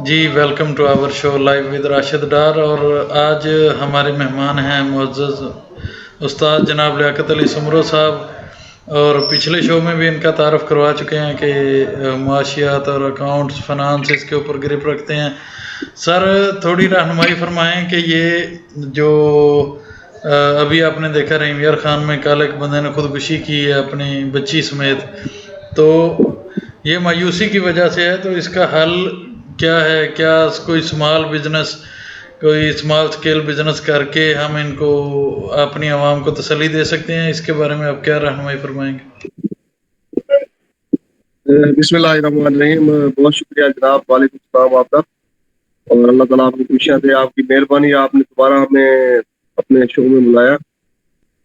G welcome to our show live with Rashid Dar, اور آج ہمارے مہمان ہیں معزز استاد جناب لیاقت علی سمرو صاحب، اور پچھلے شو میں بھی ان کا تعارف کروا چکے ہیں کہ معاشیات اور اکاؤنٹس فنانس اس کے اوپر گرپ رکھتے ہیں۔ سر تھوڑی رہنمائی فرمائیں کہ یہ جو ابھی آپ نے دیکھا رحیم یار خان میں کل ایک بندے نے خودکشی کی ہے اپنی بچی سمیت، تو یہ مایوسی کی وجہ سے ہے، تو اس کا حل کیا ہے؟ کیا کوئی اسمال سکیل بزنس کر کے ہم ان کو اپنی عوام کو تسلی دے سکتے ہیں؟ اس کے بارے میں آپ کیا رہنمائی فرمائیں گے؟ بسم اللہ الرحمن الرحیم۔ بہت شکریہ جناب، وعلیکم السلام آپ کا، اور اللہ تعالیٰ آپ کی خوشیاں دے، آپ کی مہربانی، آپ نے دوبارہ ہمیں اپنے شو میں بلایا۔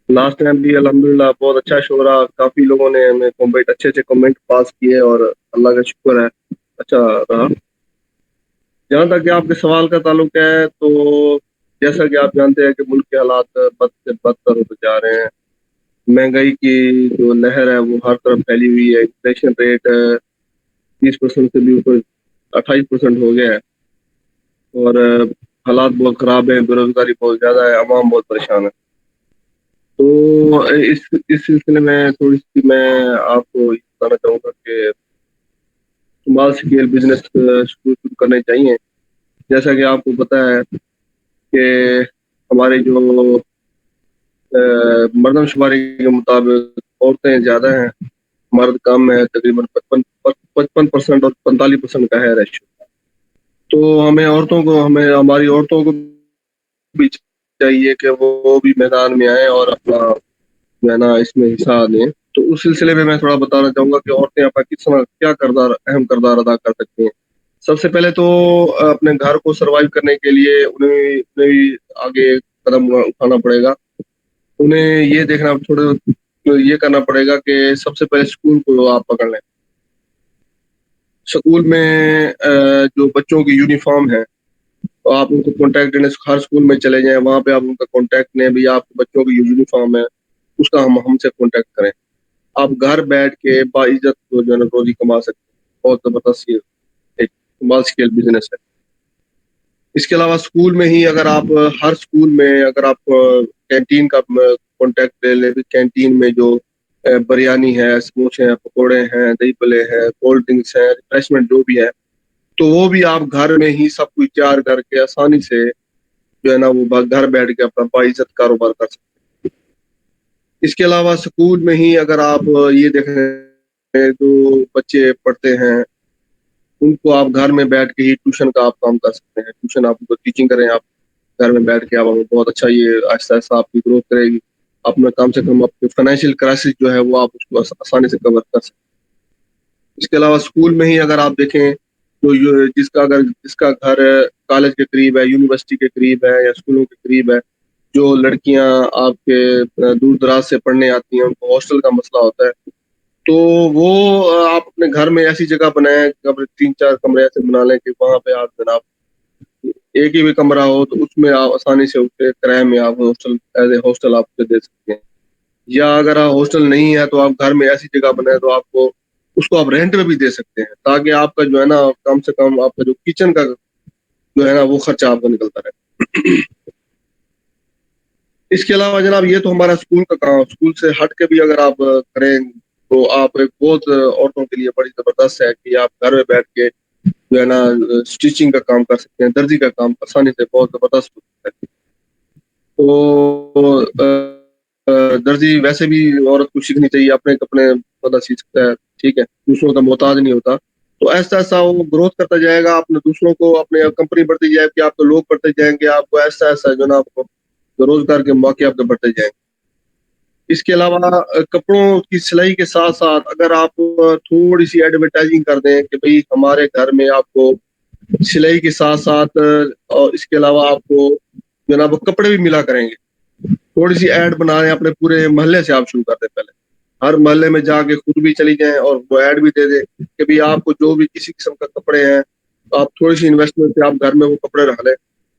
لاسٹ ٹائم بھی الحمدللہ بہت اچھا شو رہا، کافی لوگوں نے ہمیں اچھے کمنٹ پاس کیے، اور اللہ کا شکر ہے اچھا رہا۔ جہاں تک کہ آپ کے سوال کا تعلق ہے، تو جیسا کہ آپ جانتے ہیں کہ ملک کے حالات بد سے بدتر ہوتے جا رہے ہیں۔ مہنگائی کی جو لہر ہے وہ ہر طرف پھیلی ہوئی ہے، انفلیشن ریٹ 30% سے بھی اوپر 28% ہو گیا ہے، اور حالات بہت خراب ہیں، بے روزگاری بہت زیادہ ہے، عوام بہت پریشان ہے۔ تو اس سلسلے میں تھوڑی سی میں آپ کو یہ بتانا چاہوں گا کہ اسمال اسکیل بزنس شروع کرنے چاہیے۔ جیسا کہ آپ کو پتہ ہے کہ ہمارے جو مردم شماری کے مطابق عورتیں زیادہ ہیں، مرد کم ہے، تقریباً 55% اور 45% کا ہے ریشو۔ تو ہماری عورتوں کو بھی چاہیے کہ وہ بھی میدان میں آئیں اور اپنا جو ہے نا اس میں حصہ دیں۔ تو اس سلسلے میں تھوڑا بتانا چاہوں گا کہ عورتیں کس طرح کیا اہم کردار ادا کر سکتی ہیں۔ سب سے پہلے تو اپنے گھر کو سروائیو کرنے کے لیے انہیں بھی آگے قدم اٹھانا پڑے گا۔ انہیں یہ کرنا پڑے گا کہ سب سے پہلے اسکول کو آپ پکڑ لیں۔ اسکول میں جو بچوں کی یونیفارم ہے، تو آپ ان کو کانٹیکٹ دینے، ہر اسکول میں چلے جائیں، وہاں پہ آپ ان کا کانٹیکٹ لیں، بھی آپ بچوں کی یونیفارم ہے اس کا ہم سے کانٹیکٹ کریں۔ آپ گھر بیٹھ کے باعزت جو ہے نا روزی کما سکتے ہیں۔ بہت زبردست ایک اسمال اسکیل بزنس ہے۔ اس کے علاوہ اسکول میں ہی اگر آپ کینٹین کا کانٹیکٹ لے لیں، کینٹین میں جو بریانی ہے، سموسے ہیں، پکوڑے ہیں، دہی پلے ہیں، کولڈ ڈرنکس ہیں، ریفریشمنٹ جو بھی ہے، تو وہ بھی آپ گھر میں ہی سب کچھ تیار کر کے آسانی سے جو ہے نا وہ گھر بیٹھ کے اپنا باعزت کاروبار کر سکتے ہیں۔ اس کے علاوہ اسکول میں ہی اگر آپ یہ دیکھیں جو بچے پڑھتے ہیں ان کو آپ گھر میں بیٹھ کے ہی ٹیوشن کا آپ کام کر سکتے ہیں۔ ٹیوشن آپ کو ٹیچنگ کریں، آپ گھر میں بیٹھ کے، آپ بہت اچھا، یہ آہستہ آہستہ آپ کی گروتھ کرے گی۔ اپنا کم سے کم آپ کے فائنینشیل کرائسس جو ہے وہ آپ اس کو آسانی سے کور کر سکتے ہیں۔ اس کے علاوہ اسکول میں ہی اگر آپ دیکھیں تو جس کا گھر کالج کے قریب ہے، یونیورسٹی کے قریب ہے یا اسکولوں کے قریب ہے، جو لڑکیاں آپ کے دور دراز سے پڑھنے آتی ہیں، ان کو ہاسٹل کا مسئلہ ہوتا ہے، تو وہ آپ اپنے گھر میں ایسی جگہ بنائیں، 3-4 کمرے ایسے بنا لیں کہ وہاں پہ آپ جناب ایک ہی بھی کمرہ ہو تو اس میں آپ آسانی سے اٹھے کرائے میں آپ ہاسٹل آپ کو دے سکتے ہیں۔ یا اگر ہاسٹل نہیں ہے تو آپ گھر میں ایسی جگہ بنائیں تو اس کو آپ رینٹ میں بھی دے سکتے ہیں، تاکہ آپ کا جو ہے نا کم سے کم آپ کا جو کچن کا جو ہے نا وہ خرچہ آپ کا نکلتا رہے۔ اس کے علاوہ جناب یہ تو ہمارا اسکول کا کام، اسکول سے ہٹ کے بھی اگر آپ کریں تو آپ ایک بہت عورتوں کے لیے بڑی زبردست ہے کہ آپ گھر میں بیٹھ کے جو ہے نا اسٹیچنگ کا کام کر سکتے ہیں، درزی کا کام آسانی سے بہت زبردست ہوتا ہے۔ تو درزی ویسے بھی عورت کو سیکھنی چاہیے، اپنے کپڑے پتہ سیکھ سکتا ہے، ٹھیک ہے، دوسروں کا محتاج نہیں ہوتا۔ تو ایسا ایسا وہ گروتھ کرتا جائے گا، اپنے دوسروں کو، اپنے کمپنی بڑھتی جائے گی، آپ کو لوگ بڑھتے جائیں گے، آپ کو ایسا ایسا جو نا آپ کو روزگار کے مواقع آپ کے بڑھتے جائیں گے۔ اس کے علاوہ کپڑوں کی سلائی کے ساتھ ساتھ اگر آپ تھوڑی سی ایڈورٹائزنگ کر دیں کہ بھئی ہمارے گھر میں آپ کو سلائی کے ساتھ ساتھ اور اس کے علاوہ آپ کو جناب کپڑے بھی ملا کریں گے، تھوڑی سی ایڈ بنا رہے ہیں اپنے پورے محلے سے آپ شروع کر دیں، پہلے ہر محلے میں جا کے خود بھی چلی جائیں اور وہ ایڈ بھی دے دیں کہ بھئی آپ کو جو بھی کسی قسم کا کپڑے ہیں، آپ تھوڑی سی انویسٹمنٹ سے آپ گھر میں وہ کپڑے رکھ لیں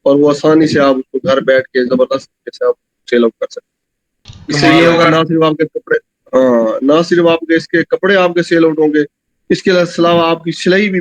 اور وہ آسانی سے آپ اس کو گھر بیٹھ کے زبردست طریقے سے آپ سیل آؤٹ کر سکتے ہیں۔ اس سے کمال یہ ہے۔ ہوگا نہ صرف آپ کے کپڑے، نہ صرف آپ کے اس کے کپڑے آپ کے سیل آؤٹ ہوں گے، اس کے علاوہ آپ کی سلائی بھی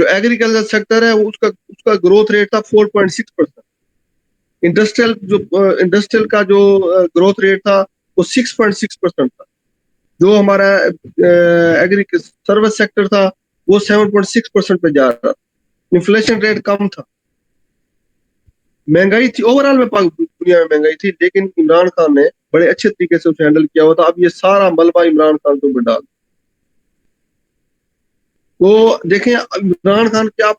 جو ایگریکلچر سیکٹر ہے اس کا گروتھ ریٹ تھا 4.6%. انڈسٹریل کا جو گروتھ ریٹ تھا وہ 6.6% تھا. جو ہمارا سروس سیکٹر تھا وہ 7.6% پہ جا رہا تھا. انفلیشن ریٹ کم تھا. مہنگائی تھی اوور آل میں دنیا میں مہنگائی تھی, لیکن عمران خان نے بڑے اچھے طریقے سے اسے ہینڈل کیا ہوا تھا. اب یہ سارا ملبہ عمران خان کے اوپر ڈال. تو دیکھیں عمران خان کی آپ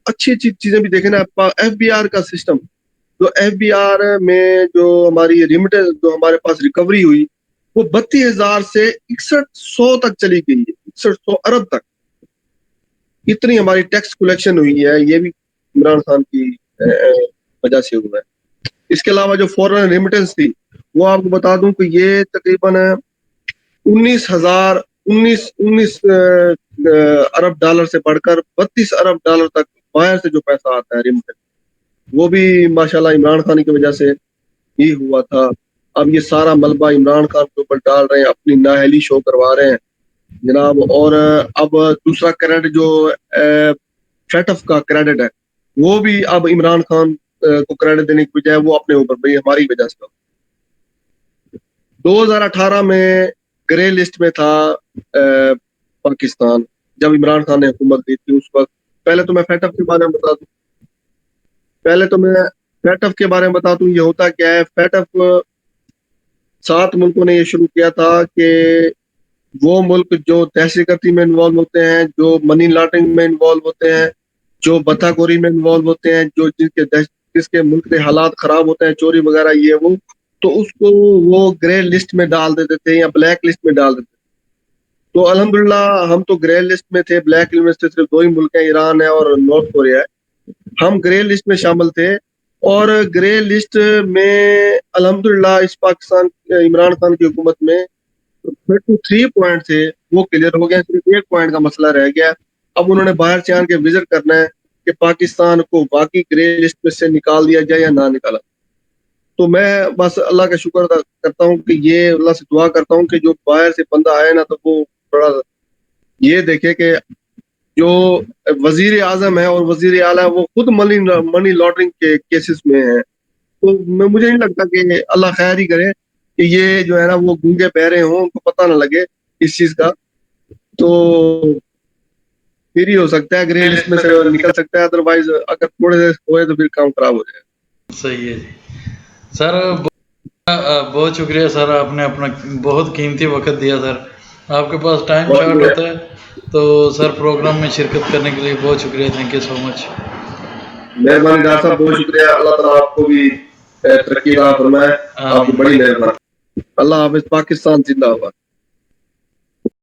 اچھی اچھی چیزیں بھی دیکھیں نا. FBR کا سسٹم, جو FBR میں جو ہماری ریمیٹنس جو ہمارے پاس ریکوری ہوئی وہ 32,000 سے 6100 تک چلی گئی ہے, 6100 ارب تک. اتنی ہماری ٹیکس کلیکشن ہوئی ہے, یہ بھی عمران خان کی وجہ سے ہوا ہے. اس کے علاوہ جو فورن ریمیٹنس تھی وہ آپ کو بتا دوں کہ یہ تقریباً 19 ارب ڈالر سے بڑھ کر 32 ارب ڈالر تک باہر سے جو پیسہ آتا ہے ریمیٹنس, وہ بھی ماشاءاللہ عمران خان کی وجہ سے ہی ہوا تھا. اب یہ سارا ملبہ عمران خان کے اوپر ڈال رہے ہیں, اپنی نااہلی شو کروا رہے ہیں جناب. اور اب دوسرا کریڈٹ جو فیٹف کا کریڈٹ ہے وہ بھی اب عمران خان کو کریڈٹ دینے کی بجائے وہ اپنے اوپر بھائی ہماری وجہ سے. 2018 میں گرے لسٹ میں تھا پاکستان جب عمران خان نے حکومت دی تھی اس وقت. پہلے تو میں فیٹف کے بارے میں بتا دوں یہ ہوتا کیا ہے. فیٹف 7 ملکوں نے یہ شروع کیا تھا کہ وہ ملک جو دہشت گردی میں انوالو ہوتے ہیں, جو منی لانڈرنگ میں انوالو ہوتے ہیں, جو بدہ خوری میں انوالو ہوتے ہیں, جو جس کے ملک کے حالات خراب ہوتے ہیں, چوری وغیرہ یہ وہ, تو اس کو وہ گرے لسٹ میں ڈال دیتے تھے یا بلیک لسٹ میں ڈال دیتے تھے. تو الحمدللہ ہم تو گرے لسٹ میں تھے. بلیک لسٹ میں صرف 2 ہی ملک ہیں, ایران ہے اور نارتھ کوریا ہے. ہم گرے لسٹ میں شامل تھے اور گرے لسٹ میں الحمدللہ اس پاکستان عمران خان کی حکومت میں 33 پوائنٹ تھے وہ کلیئر ہو گئے. صرف 1 پوائنٹ کا مسئلہ رہ گیا. اب انہوں نے باہر سے آن کے وزٹ کرنا ہے کہ پاکستان کو باقی گرے لسٹ میں سے نکال دیا جائے یا نہ نکالا. تو میں بس اللہ کا شکر کرتا ہوں کہ یہ اللہ سے دعا کرتا ہوں کہ جو باہر سے بندہ آئے نا تو وہ تھوڑا یہ دیکھے کہ جو وزیر اعظم ہے اور وزیر اعلیٰ وہ خود منی لانڈرنگ کے کیسز میں ہیں. تو مجھے نہیں لگتا کہ اللہ خیر ہی کرے کہ یہ جو ہے نا وہ گونگے بہرے ہوں, ان کو پتہ نہ لگے اس چیز کا. تو پھر ہی ہو سکتا ہے گرے لسٹ میں سے نکل سکتا ہے, ادروائز اگر تھوڑے سے ہوئے تو پھر کام خراب ہو جائے. صحیح ہے جی سر, بہت شکریہ سر, آپ نے اپنا بہت قیمتی وقت دیا سر. آپ کے پاس ٹائم شارٹ ہوتا ہے تو سر پروگرام میں شرکت کرنے کے لیے بہت شکریہ. تھینک یو سو مچ. مہربانی ڈاکٹر صاحب, بہت شکریہ. اللہ تعالیٰ آپ کو بھی ترقی عطا فرمائے. آپ کی بڑی مہربانی. اللہ حافظ. پاکستان زندہ باد.